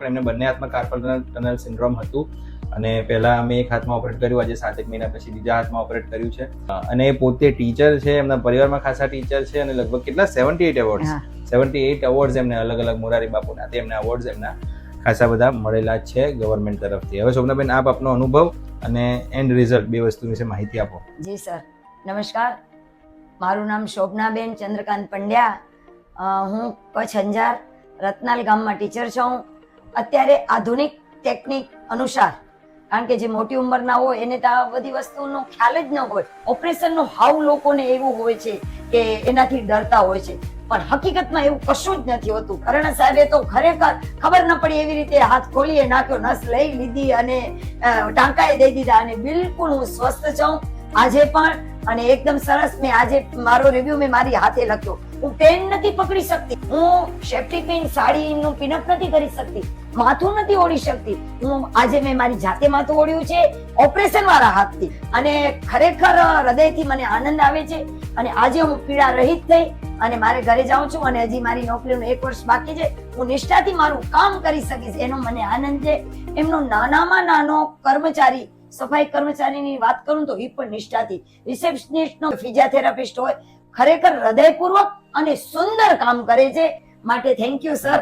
પણ એમને બંને હાથમાં કાર્પલ ટનલ સિન્ડ્રોમ હતું અને પહેલા અમે એક હાથમાં ઓપરેટ કર્યું, આજે 7 મહિના પછી બીજા હાથમાં ઓપરેટ કર્યું છે. અને એ પોતે ટીચર છે, એમના પરિવારમાં ખાસા ટીચર છે અને લગભગ કેટલા 78 એવોર્ડ્સ એમને અલગ અલગ મોરારી બાપુના તે એમને એવોર્ડ્સ એમના ખાસા બધા મળેલા છે ગવર્મેન્ટ તરફથી. હવે શોભનાબેન, આપ આપનો અનુભવ અને એન્ડ રિઝલ્ટ બે વસ્તુ વિશે માહિતી આપો. જી સર, નમસ્કાર. મારું નામ શોભનાબેન ચંદ્રકાંત પંડ્યા. હું કચ્છ અંજાર રત્નાલ ગામમાં ટીચર છું. અત્યારે આધુનિક ટેકનિક અનુસાર, કારણ કે જે મોટી ઉંમરના હોય એને તો આ બધી વસ્તુનો ખ્યાલ જ ન હોય. ઓપરેશનનો હાવ લોકોને એવું હોય છે કે એનાથી ડરતા હોય છે, પણ હકીકતમાં એવું કશું જ નથી હોતું. કરણ સાહેબે તો ખરેખર ખબર ન પડી એવી રીતે હાથ ખોલીએ નાખ્યો, નસ લઈ લીધી અને ટાંકાએ દઈ દીધા અને બિલકુલ હું સ્વસ્થ છું આજે પણ. અને એકદમ સરસ. મેં આજે મારો રિવ્યુ મેં મારી હાથે લખ્યો. હું પેન નથી પકડી શકતી, હું સેફ્ટી પિન સાડીનું પિનઅપ નથી કરી શકતી, માથું નથી ઓળી શકતી. હું આજે મેં મારી જાતે માથું ઓળ્યું છે ઓપરેશન વાળા હાથથી અને ખરેખર હૃદયથી મને આનંદ આવે છે. અને આજે હું પીડા રહિત થઈ અને મારે ઘરે જાઉં છું અને હજી મારી નોકરીનું 1 વર્ષ બાકી છે. હું નિષ્ઠાથી મારું કામ કરી શકીશ એનો મને આનંદ છે. એમનો નાનામાં નાનો કર્મચારી, સફાઈ કર્મચારીની વાત કરું તો એ પણ નિષ્ઠાથી, રિસેપ્શનિસ્ટ નો ફિઝિયોથેરાપિસ્ટ હોય, ખરેખર હૃદયપૂર્વક અને સુંદર કામ કરે છે. માટે થેન્ક યુ સર.